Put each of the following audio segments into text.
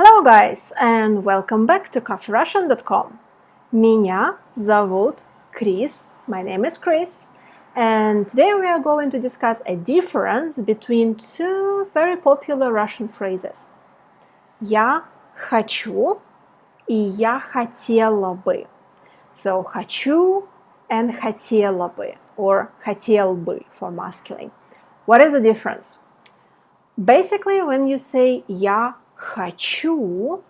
Hello guys and welcome back to caferussian.com. Меня зовут Chris, my name is Chris, and today we are going to discuss a difference between two very popular Russian phrases. Я хочу и я хотела бы. So хочу and хотела бы, or хотел бы for masculine. What is the difference? Basically, when you say я хочу,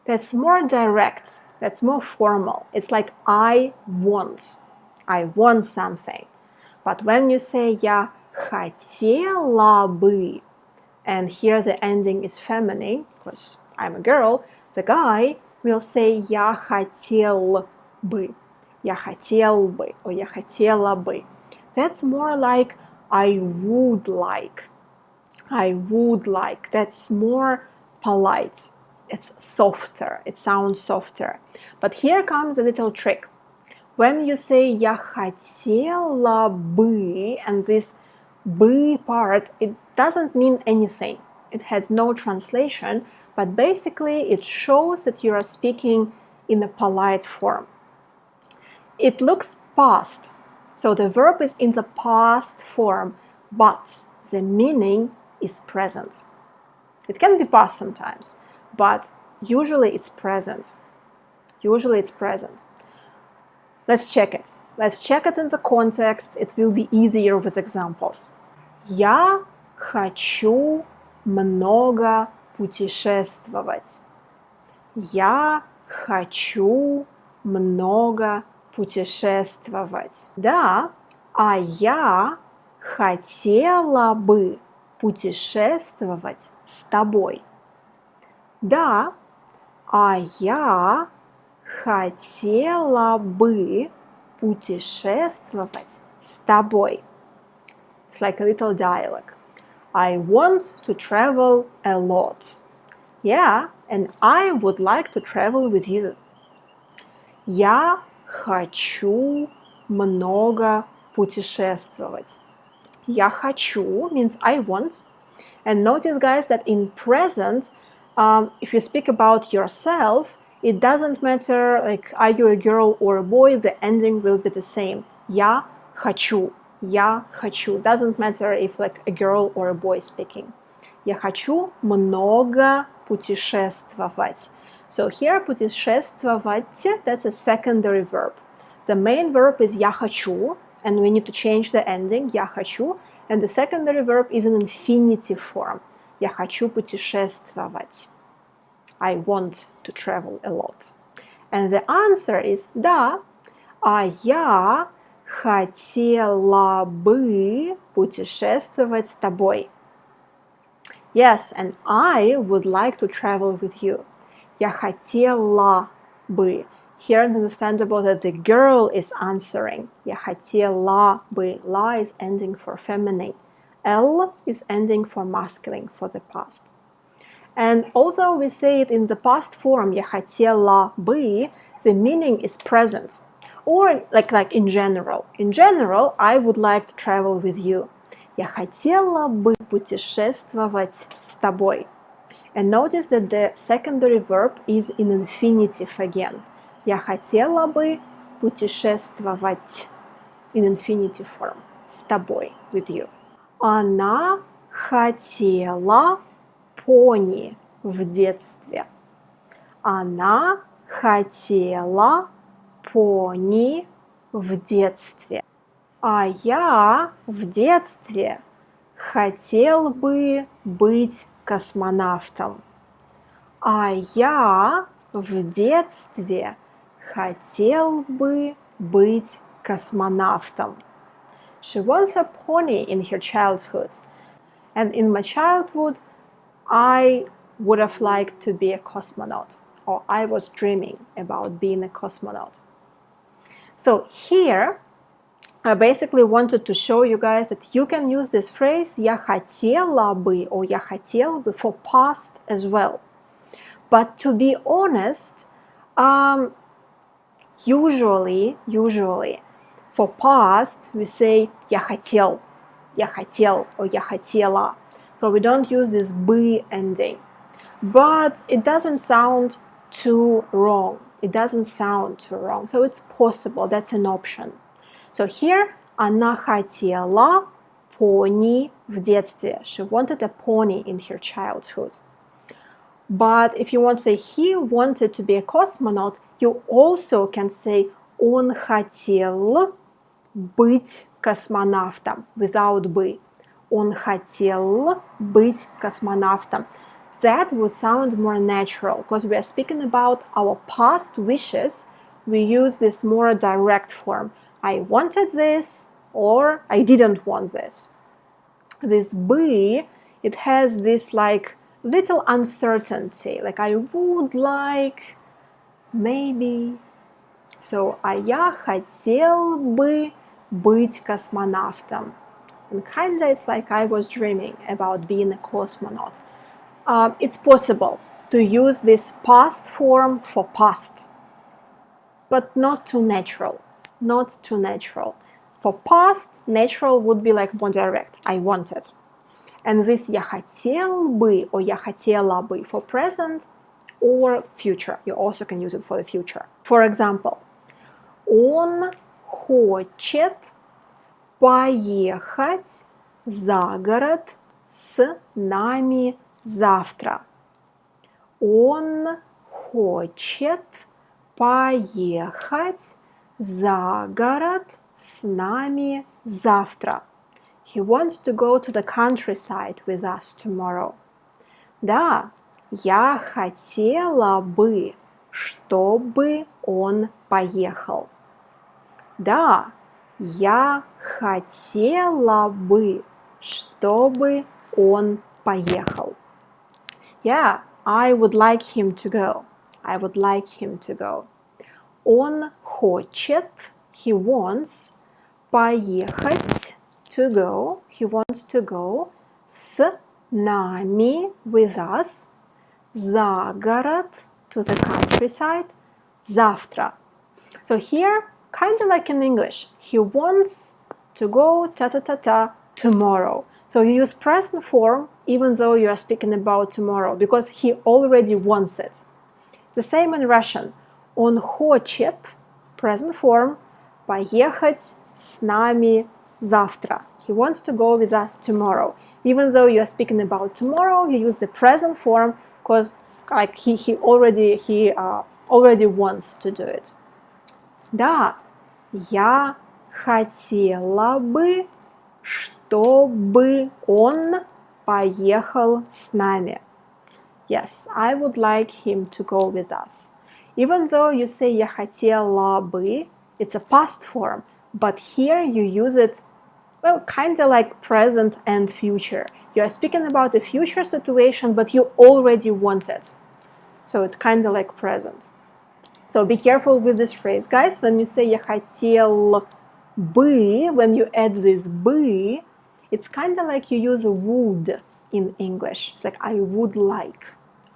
that's more direct, that's more formal. It's like I want something. But when you say я хотела бы, and here the ending is feminine, because I'm a girl, the guy will say я хотел бы, я хотел бы, or я хотела бы. That's more like I would like. That's more polite. It's softer. It sounds softer. But here comes a little trick. When you say я хотела бы, and this бы part, it doesn't mean anything. It has no translation, but basically it shows that you are speaking in a polite form. It looks past, so the verb is in the past form, but the meaning is present. It can be past sometimes, but usually it's present. Let's check it. Let's check it in the context. It will be easier with examples. Я хочу много путешествовать. Я хочу много путешествовать. Да, а я хотела бы путешествовать с тобой. Да, а я хотела бы путешествовать с тобой. It's like a little dialogue. I want to travel a lot. Yeah, and I would like to travel with you. Я хочу много путешествовать. Я хочу means I want. And notice, guys, that in present, if you speak about yourself, it doesn't matter, like, are you a girl or a boy, the ending will be the same. Я хочу. Doesn't matter if like a girl or a boy speaking. Я хочу много путешествовать. So here, путешествовать, that's a secondary verb. The main verb is я хочу, and we need to change the ending, я хочу, and the secondary verb is in infinitive form. Я хочу путешествовать. I want to travel a lot. And the answer is да, а я хотела бы путешествовать с тобой. Yes, and I would like to travel with you. Я хотела бы. Here it's understandable that the girl is answering. Я хотела бы. La is ending for feminine. L is ending for masculine, for the past. And although we say it in the past form, я хотела бы, the meaning is present. Or like in general. In general, I would like to travel with you. Я хотела бы путешествовать с тобой. And notice that the secondary verb is in infinitive again. Я хотела бы путешествовать in infinitive form. С тобой, with you. Она хотела пони в детстве. Она хотела пони в детстве. А я в детстве хотел бы быть космонавтом. А я в детстве хотел бы быть космонавтом. She wants a pony in her childhood. And in my childhood, I would have liked to be a cosmonaut. Or I was dreaming about being a cosmonaut. So here, I basically wanted to show you guys that you can use this phrase я хотела бы or я хотел бы for past as well. But to be honest, usually for past we say я хотел or я хотела. So we don't use this бы ending. but it doesn't sound too wrong. It doesn't sound too wrong. So it's possible. That's an option. So here, она хотела пони в детстве. She wanted a pony in her childhood. But if you want to say he wanted to be a cosmonaut, you also can say он хотел быть космонавтом without бы. Он хотел быть космонавтом. That would sound more natural because we are speaking about our past wishes. We use this more direct form. I wanted this or I didn't want this. This бы, it has this like little uncertainty, like I would like, maybe. So, а я хотел бы быть космонавтом. And kinda it's like I was dreaming about being a cosmonaut. It's possible to use this past form for past, but not too natural. Not too natural. For past, natural would be like more direct. I wanted. And this я хотел бы or я хотела бы for present or future. You also can use it for the future. For example, он хочет поехать за город с нами завтра. Он хочет поехать за город с нами завтра. He wants to go to the countryside with us tomorrow. Да, я хотела бы, чтобы он поехал. Да, я хотела бы, чтобы он поехал. Yeah, I would like him to go. I would like him to go. Он хочет, he wants, поехать, to go, he wants to go, с нами, with us, за город, to the countryside, завтра. So here, kind of like in English, he wants to go ta-ta-ta-ta tomorrow. So you use present form even though you are speaking about tomorrow because he already wants it. The same in Russian. Он хочет, present form, поехать с нами завтра. He wants to go with us tomorrow. Even though you are speaking about tomorrow, you use the present form because like he already wants to do it. Да, я хотела бы, чтобы он поехал с нами. Yes, I would like him to go with us. Even though you say я хотела бы, it's a past form, but here you use it, well, kind of like present and future. You are speaking about a future situation, but you already want it. So it's kind of like present. So be careful with this phrase, guys. When you say я хотел бы, when you add this бы, it's kind of like you use a would in English. It's like I would like.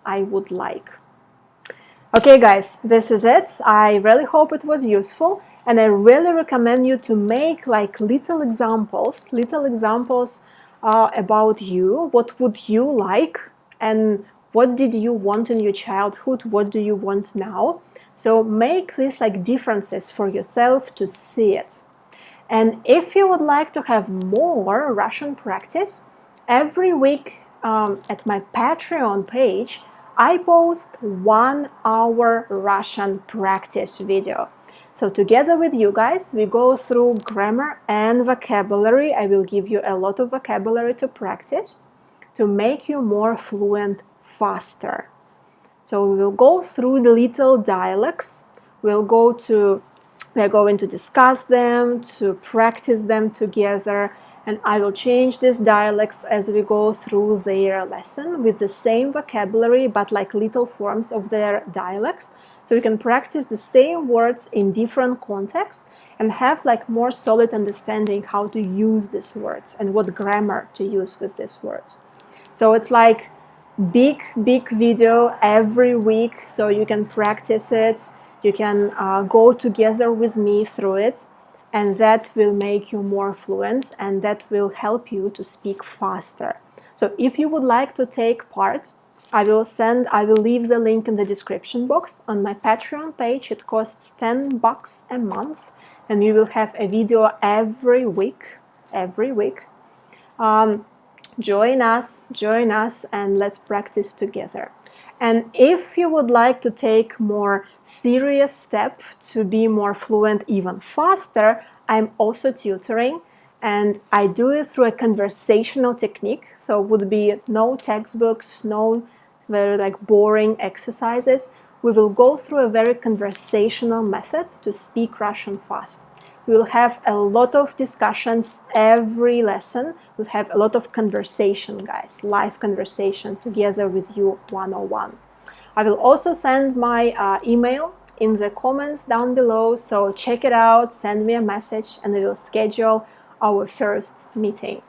I would like. Okay, guys, this is it. I really hope it was useful, and I really recommend you to make like little examples about you. What would you like, and what did you want in your childhood? What do you want now? So make these like differences for yourself to see it. And if you would like to have more Russian practice, every week at my Patreon page, I post 1 hour Russian practice video. So together with you guys, we go through grammar and vocabulary. I will give you a lot of vocabulary to practice to make you more fluent faster. So we will go through the little dialects. We're going to discuss them, to practice them together, and I will change these dialects as we go through their lesson with the same vocabulary but like little forms of their dialects. So you can practice the same words in different contexts and have like more solid understanding how to use these words and what grammar to use with these words. So it's like big video every week, so you can practice it. You can go together with me through it, and that will make you more fluent and that will help you to speak faster. So if you would like to take part I will leave the link in the description box. On my Patreon page, it costs $10 a month, and you will have a video every week. Join us, and let's practice together. And if you would like to take more serious step to be more fluent even faster, I'm also tutoring, and I do it through a conversational technique. So it would be no textbooks, no very boring exercises. We will go through a very conversational method to speak Russian fast. We will have a lot of discussions every lesson. We'll have a lot of conversation, guys, live conversation together with you one-on-one. I will also send my email in the comments down below, so check it out, send me a message, and we will schedule our first meeting.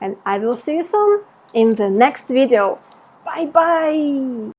And I will see you soon in the next video. Bye-bye!